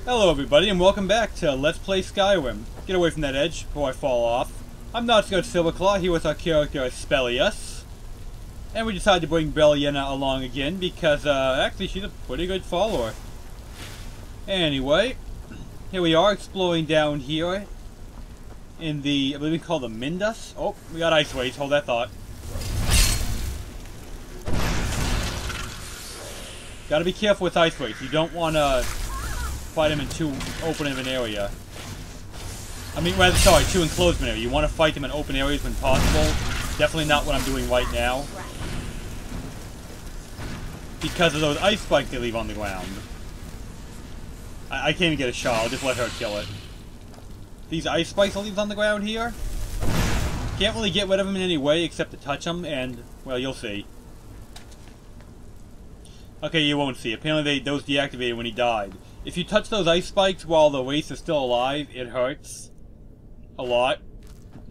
Hello everybody and welcome back to Let's Play Skyrim. Get away from that edge before I fall off. I'm Nosgard Silverclaw here with our character Spelius. And we decided to bring Belliena along again because actually she's a pretty good follower. Anyway, here we are exploring down here in the, I believe we call the Mindus. Oh, we got ice waves, hold that thought. Gotta be careful with ice waves, you don't want to fight them in too open of an area. I mean, rather, sorry, too enclosed an area. You want to fight them in open areas when possible. Definitely not what I'm doing right now. Because of those ice spikes they leave on the ground. I can't even get a shot, I'll just let her kill it. These ice spikes that leaves on the ground here, can't really get rid of them in any way except to touch them, and, well, you'll see. Okay, you won't see. Apparently those deactivated when he died. If you touch those ice spikes while the wraith is still alive, it hurts. A lot.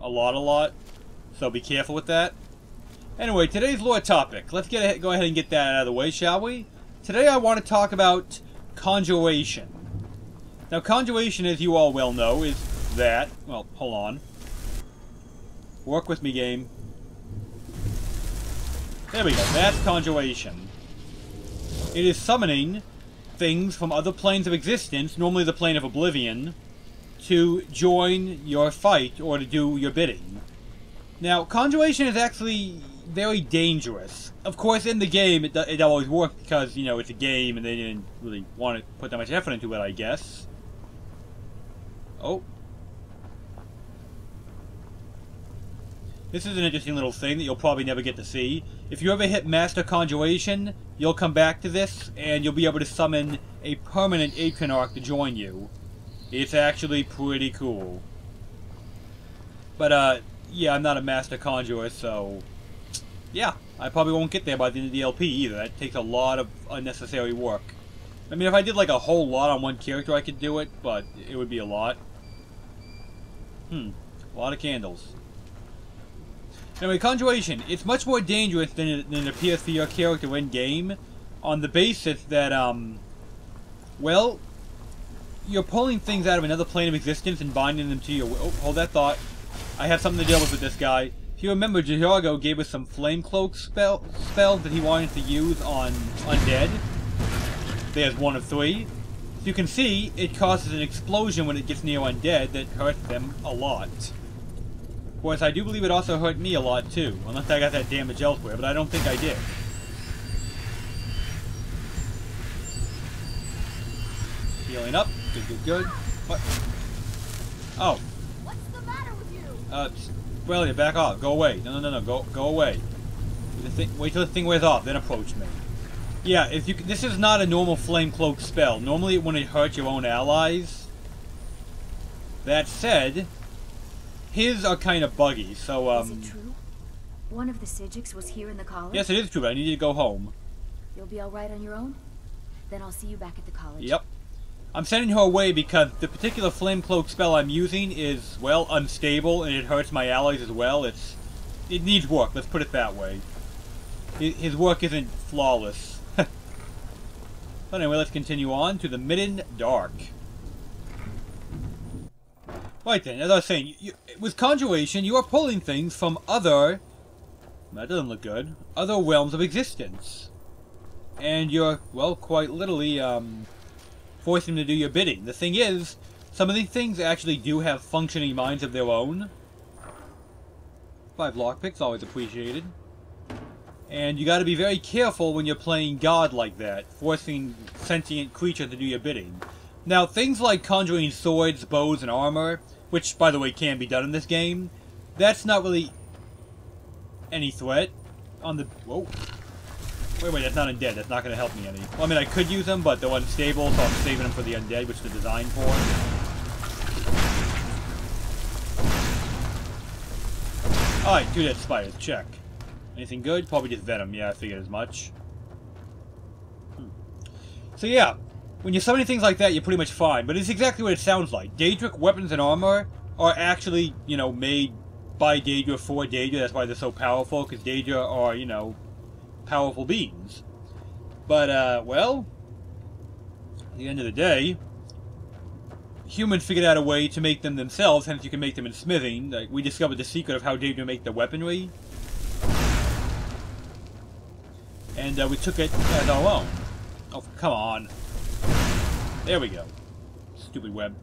A lot. So be careful with that. Anyway, today's lore topic. Let's go ahead and get that out of the way, shall we? Today I want to talk about Conjuration. Now, Conjuration, as you all well know, is that... Well, hold on. Work with me, game. There we go. That's Conjuration. It is summoning things from other planes of existence, normally the plane of Oblivion, to join your fight or to do your bidding. Now, Conjuration is actually very dangerous. Of course, in the game, it always worked because, you know, it's a game and they didn't really want to put that much effort into it, I guess. Oh. This is an interesting little thing that you'll probably never get to see. If you ever hit Master Conjuration, you'll come back to this, and you'll be able to summon a permanent Atronach to join you. It's actually pretty cool. But, yeah, I'm not a Master Conjurer, so... Yeah, I probably won't get there by the end of the LP either. That takes a lot of unnecessary work. I mean, if I did, like, a whole lot on one character, I could do it, but it would be a lot. A lot of candles. Anyway, Conjuration, it's much more dangerous than it appears for your character in-game, on the basis that, well, you're pulling things out of another plane of existence and binding them to your... Oh, hold that thought. I have something to deal with this guy. If you remember, Jajargo gave us some Flame Cloak spells that he wanted to use on undead. There's one of 3. So you can see, it causes an explosion when it gets near undead that hurts them a lot. Of course, I do believe it also hurt me a lot, too. Unless I got that damage elsewhere, but I don't think I did. Healing up. Good. What? Oh. What's the matter with you? Well, you back off. Go away. No. Go away. Wait till the thing wears off, then approach me. Yeah, this is not a normal Flame Cloak spell. Normally, when it hurts your own allies. That said... His are kind of buggy, so, Is it true? One of the Psijics was here in the college? Yes, it is true, but I need you to go home. You'll be alright on your own? Then I'll see you back at the college. Yep. I'm sending her away because the particular Flame Cloak spell I'm using is, well, unstable, and it hurts my allies as well. It needs work, let's put it that way. His work isn't flawless. But anyway, let's continue on to the Midden Dark. Right then, as I was saying, with Conjuration, you are pulling things from other... That doesn't look good. Other realms of existence. And you're, well, quite literally, forcing them to do your bidding. The thing is, some of these things actually do have functioning minds of their own. 5 lockpicks, always appreciated. And you gotta be very careful when you're playing God like that, forcing sentient creatures to do your bidding. Now, things like conjuring swords, bows, and armor, which, by the way, can be done in this game, that's not really any threat. On the... Whoa. Wait, that's not undead. That's not going to help me any. Well, I mean, I could use them, but they're unstable, so I'm saving them for the undead, which they're designed for. Alright, 2 dead spiders. Check. Anything good? Probably just venom. Yeah, I figured as much. So, yeah. When you're summoning things like that, you're pretty much fine, but it's exactly what it sounds like. Daedric weapons and armor are actually, you know, made by Daedra for Daedra. That's why they're so powerful, because Daedra are, you know, powerful beings. But, well, at the end of the day, humans figured out a way to make them themselves, hence you can make them in smithing. Like, we discovered the secret of how to make the weaponry. And we took it as our own. Oh, come on. There we go. Stupid web.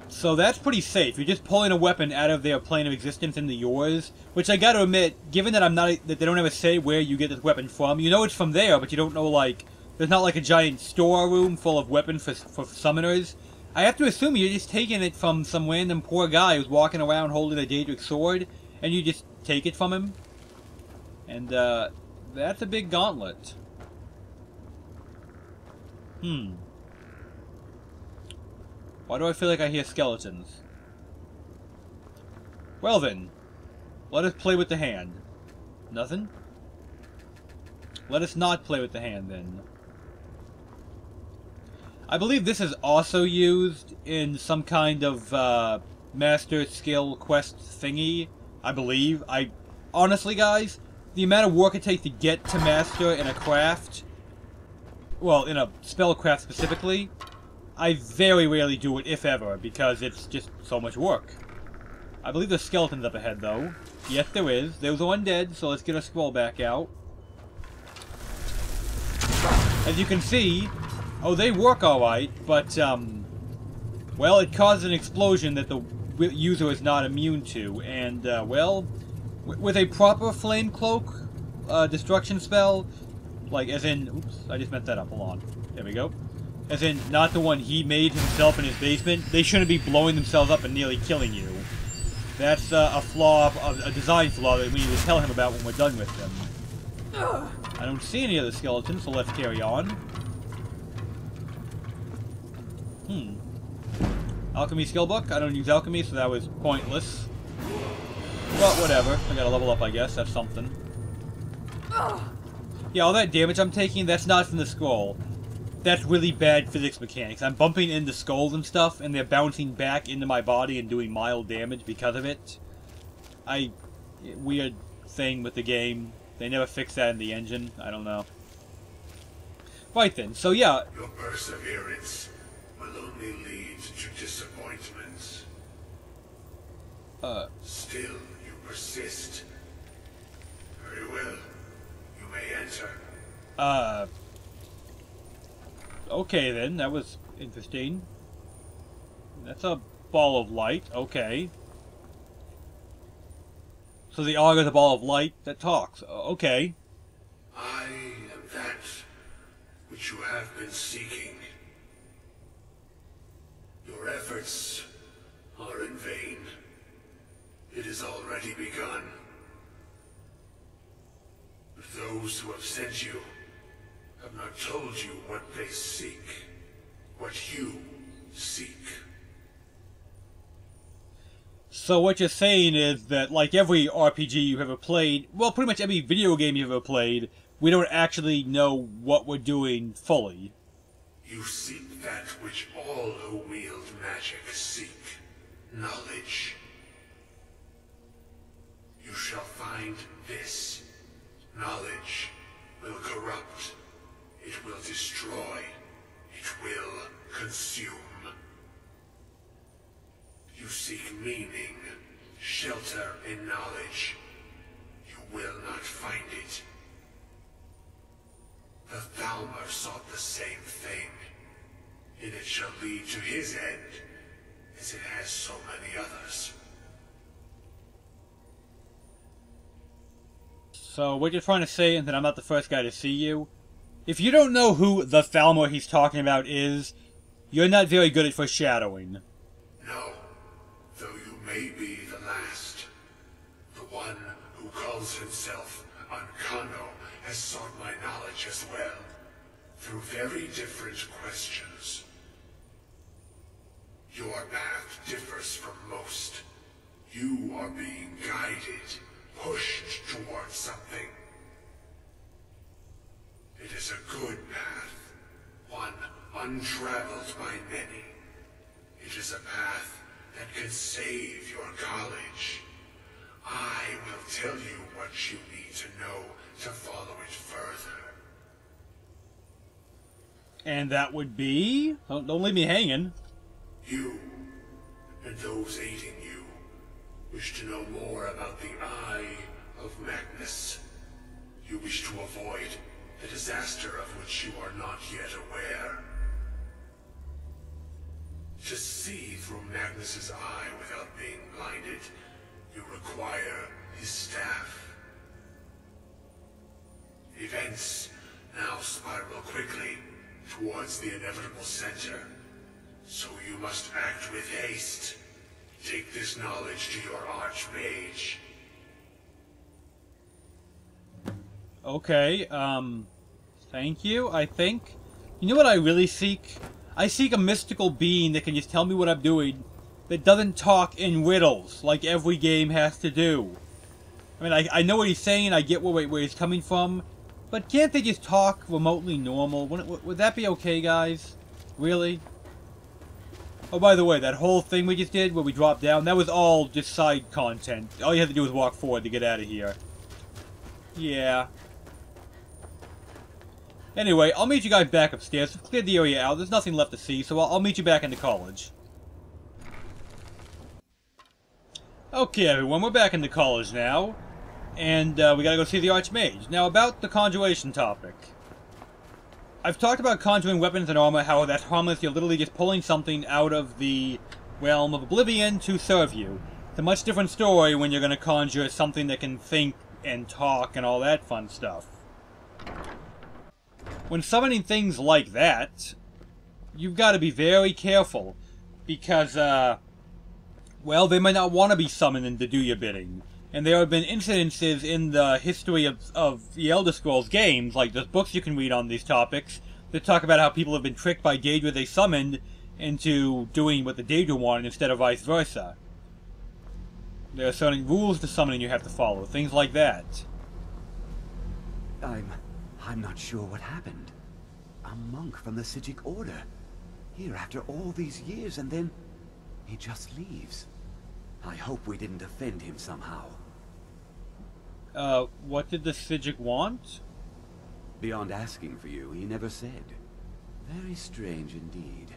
So that's pretty safe. You're just pulling a weapon out of their plane of existence into yours. Which I gotta admit, given that that they don't ever say where you get this weapon from, you know it's from there, but you don't know, like, there's not like a giant storeroom full of weapons for summoners. I have to assume you're just taking it from some random poor guy who's walking around holding a Daedric sword, and you just take it from him. And, that's a big gauntlet. Why do I feel like I hear skeletons? Well then, let us play with the hand. Nothing? Let us not play with the hand then. I believe this is also used in some kind of master skill quest thingy. I believe. Honestly, guys, the amount of work it takes to get to master in a craft, well, in a spellcraft specifically, I very rarely do it, if ever, because it's just so much work. I believe there's skeletons up ahead, though. Yes, there is. There's one dead, so let's get our scroll back out. As you can see, oh, they work alright, but, well, it causes an explosion that the user is not immune to, and, well, with a proper flame cloak destruction spell, like, as in, oops, I just messed that up, hold on, there we go, as in, not the one he made himself in his basement, they shouldn't be blowing themselves up and nearly killing you. That's a flaw, a design flaw that we need to tell him about when we're done with them. I don't see any other skeletons, so let's carry on. Alchemy skill book? I don't use alchemy, so that was pointless. Well, whatever. I gotta level up, I guess. That's something. Yeah, all that damage I'm taking, that's not from the scroll. That's really bad physics mechanics. I'm bumping into skulls and stuff, and they're bouncing back into my body and doing mild damage because of it. Weird thing with the game. They never fix that in the engine. I don't know. Right then, so yeah. Your perseverance will only lead to disappointments. Still, you persist. Very well. You may enter. Okay then, that was interesting. That's a ball of light, okay. So the augur is a ball of light that talks, okay. I am that which you have been seeking. Your efforts are in vain. It has already begun. But those who have sent you have not told you what they seek, what you seek. So what you're saying is that, like every RPG you've ever played, well, pretty much every video game you've ever played, we don't actually know what we're doing fully. You seek that which all who wield magic seek, knowledge. You shall find this. Knowledge will corrupt. It will destroy. It will consume. You seek meaning, shelter in knowledge. You will not find it. The Thalmor sought the same thing, and it shall lead to his end, as it has so many others. So what you're trying to say is that I'm not the first guy to see you? If you don't know who the Thalmor he's talking about is, you're not very good at foreshadowing. No, though you may be the last. The one who calls himself Ancano has sought my knowledge as well, through very different questions. Your path differs from most. You are being guided, pushed towards something. It is a good path, one untraveled by many. It is a path that can save your college. I will tell you what you need to know to follow it further. And that would be... Don't leave me hanging. You, and those aiding you, wish to know more about the Eye of Magnus. You wish to avoid the disaster of which you are not yet aware. To see through Magnus's eye without being blinded, you require his staff. Events now spiral quickly towards the inevitable center, so you must act with haste. Take this knowledge to your Archmage. Okay, thank you, I think. You know what I really seek? I seek a mystical being that can just tell me what I'm doing, that doesn't talk in riddles, like every game has to do. I mean, I know what he's saying, I get where he's coming from, but can't they just talk remotely normal? Would that be okay, guys? Really? Oh, by the way, that whole thing we just did, where we dropped down, that was all just side content. All you had to do was walk forward to get out of here. Yeah. Anyway, I'll meet you guys back upstairs. We've cleared the area out. There's nothing left to see, so I'll meet you back in the college. Okay, everyone, we're back in the college now. And we gotta go see the Archmage. Now, about the Conjuration topic. I've talked about conjuring weapons and armor, how that's harmless. You're literally just pulling something out of the realm of oblivion to serve you. It's a much different story when you're gonna conjure something that can think and talk and all that fun stuff. When summoning things like that, you've got to be very careful, because, well, they might not want to be summoned to do your bidding. And there have been incidences in the history of the Elder Scrolls games, like there's books you can read on these topics, that talk about how people have been tricked by Daedra they summoned into doing what the Daedra wanted instead of vice versa. There are certain rules to summoning you have to follow, things like that. I'm not sure what happened. A monk from the Sijic Order. Here after all these years, and then he just leaves. I hope we didn't offend him somehow. What did the Sijic want? Beyond asking for you, he never said. Very strange indeed.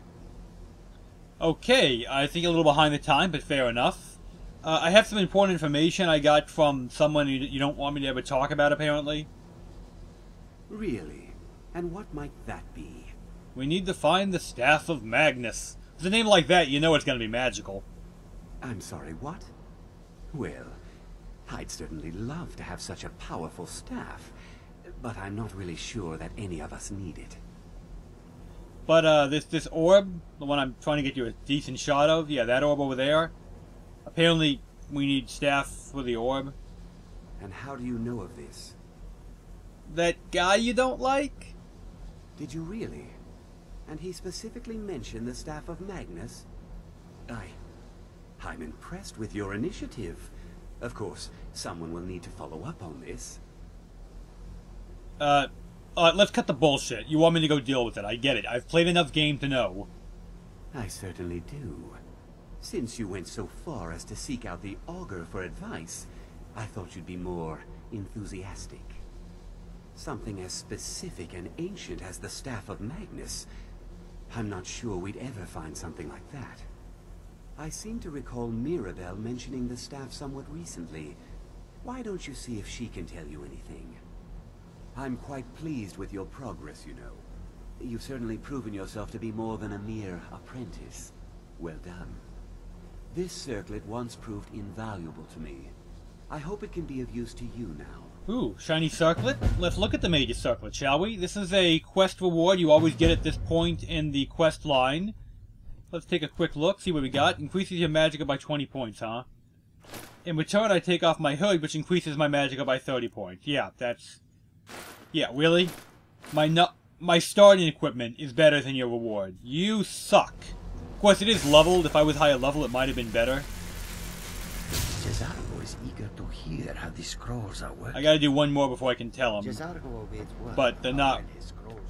Okay, I think a little behind the time, but fair enough. I have some important information I got from someone you don't want me to ever talk about, apparently. Really? And what might that be? We need to find the Staff of Magnus. With a name like that, you know it's going to be magical. I'm sorry, what? Well, I'd certainly love to have such a powerful staff, but I'm not really sure that any of us need it. But, this orb, the one I'm trying to get you a decent shot of, yeah, that orb over there, apparently we need staff for the orb. And how do you know of this? That guy you don't like? Did you really? And he specifically mentioned the Staff of Magnus? I'm impressed with your initiative. Of course, someone will need to follow up on this. Let's cut the bullshit. You want me to go deal with it. I get it. I've played enough game to know. I certainly do. Since you went so far as to seek out the Augur for advice, I thought you'd be more enthusiastic. Something as specific and ancient as the Staff of Magnus. I'm not sure we'd ever find something like that. I seem to recall Mirabelle mentioning the staff somewhat recently. Why don't you see if she can tell you anything? I'm quite pleased with your progress, you know. You've certainly proven yourself to be more than a mere apprentice. Well done. This circlet once proved invaluable to me. I hope it can be of use to you now. Ooh, shiny circlet? Let's look at the major circlet, shall we? This is a quest reward you always get at this point in the quest line. Let's take a quick look, see what we got. Increases your magicka by 20 points, huh? In return, I take off my hood, which increases my magicka by 30 points. Yeah, that's... Yeah, really? My starting equipment is better than your reward. You suck. Of course, it is leveled. If I was higher level, it might have been better. Cesargo is eager to hear how the scrolls are working. I gotta do one more before I can tell him. Cesargo awaits word But they're not...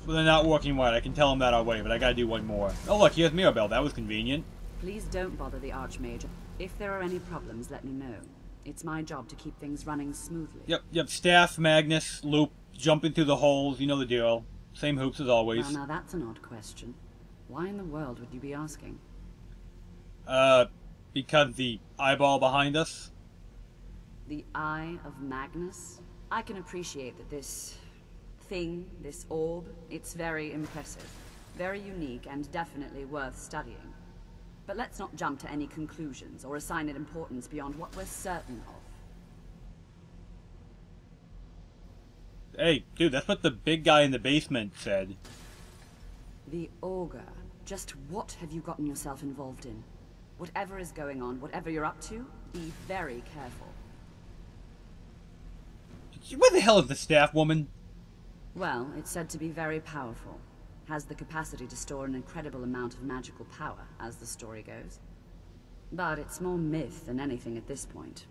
Well, they're not working right. I can tell him that already, but I gotta do one more. Oh look, here's Mirabelle. That was convenient. Please don't bother the Archmage. If there are any problems, let me know. It's my job to keep things running smoothly. Yep. Staff, Magnus, loop, jumping through the holes. You know the deal. Same hoops as always. Well, now that's an odd question. Why in the world would you be asking? Because the eyeball behind us? The Eye of Magnus? I can appreciate that this thing, this orb, it's very impressive. Very unique and definitely worth studying. But let's not jump to any conclusions or assign it importance beyond what we're certain of. Hey, dude, that's what the big guy in the basement said. The Augur. Just what have you gotten yourself involved in? Whatever is going on, whatever you're up to, be very careful. Where the hell is the staff woman? Well, it's said to be very powerful. Has the capacity to store an incredible amount of magical power, as the story goes. But it's more myth than anything at this point.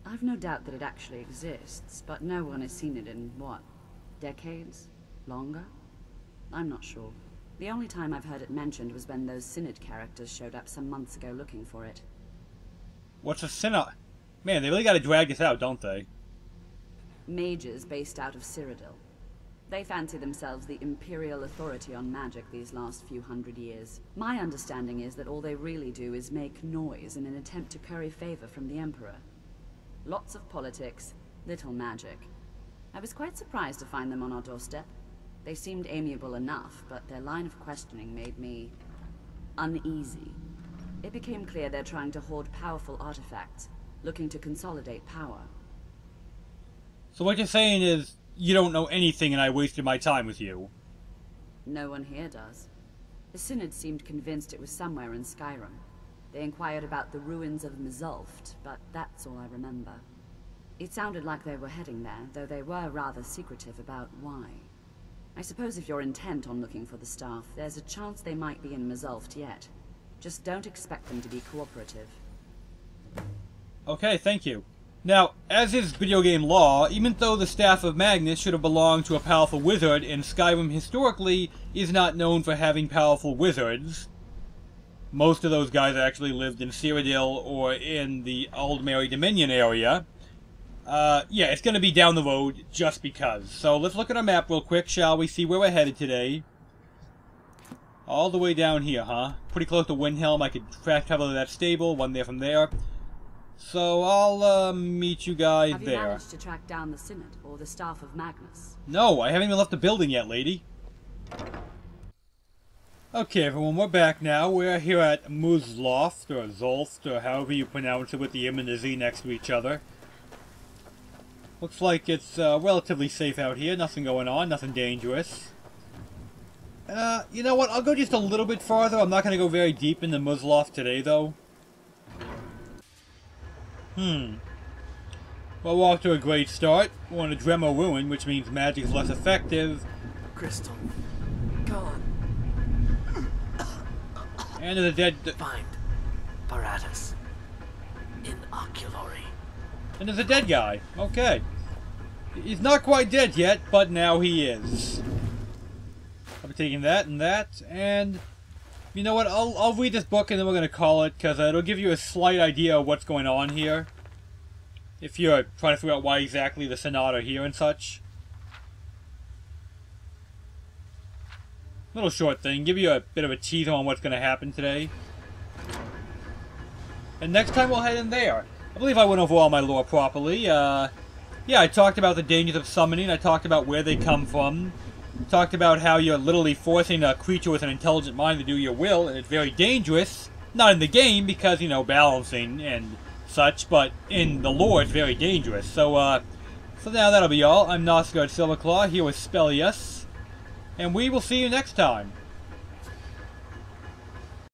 I've no doubt that it actually exists, but no one has seen it in, what, decades? Longer? I'm not sure. The only time I've heard it mentioned was when those Synod characters showed up some months ago looking for it. What's a Synod? Man, they really gotta drag this out, don't they? Mages based out of Cyrodiil. They fancy themselves the imperial authority on magic these last few hundred years. My understanding is that all they really do is make noise in an attempt to curry favor from the Emperor. Lots of politics, little magic. I was quite surprised to find them on our doorstep. They seemed amiable enough, but their line of questioning made me uneasy. It became clear they're trying to hoard powerful artifacts, looking to consolidate power. So what you're saying is, you don't know anything and I wasted my time with you. No one here does. The Synod seemed convinced it was somewhere in Skyrim. They inquired about the ruins of Mzulft, but that's all I remember. It sounded like they were heading there, though they were rather secretive about why. I suppose if you're intent on looking for the staff, there's a chance they might be in Mzulft yet. Just don't expect them to be cooperative. Okay, thank you. Now, as is video game law, even though the Staff of Magnus should have belonged to a powerful wizard, and Skyrim historically is not known for having powerful wizards, most of those guys actually lived in Cyrodiil or in the Aldmeri Dominion area. Yeah, it's going to be down the road just because. So let's look at our map real quick, shall we? See where we're headed today. All the way down here, huh? Pretty close to Windhelm. I could fast travel to that stable, one there from there. So I'll meet you guys Have you there. managed to track down the Synod or the Staff of Magnus? No, I haven't even left the building yet, lady. Okay, everyone, we're back now. We're here at Muzloft, or Zolft, or however you pronounce it, with the M and the Z next to each other. Looks like it's relatively safe out here. Nothing going on, nothing dangerous. You know what? I'll go just a little bit farther. I'm not going to go very deep into Muzloft today, though. Well, we're off to a great start. We're on a Dremel Ruin, which means magic is less effective. Crystal. Gone. And the dead... Find Paratus. In Oculory. And there's a dead guy. Okay. He's not quite dead yet, but now he is. I'll be taking that and that, and... You know what, I'll read this book and then we're going to call it, because it'll give you a slight idea of what's going on here. If you're trying to figure out why exactly the Synod are here and such. Little short thing, give you a bit of a teaser on what's going to happen today. And next time we'll head in there. I believe I went over all my lore properly. Yeah, I talked about the dangers of summoning, I talked about where they come from. Talked about how you're literally forcing a creature with an intelligent mind to do your will, and it's very dangerous. Not in the game, because, you know, balancing and such, but in the lore it's very dangerous. So now that'll be all. I'm Nosgard Silverclaw, here with Spelius, and we will see you next time.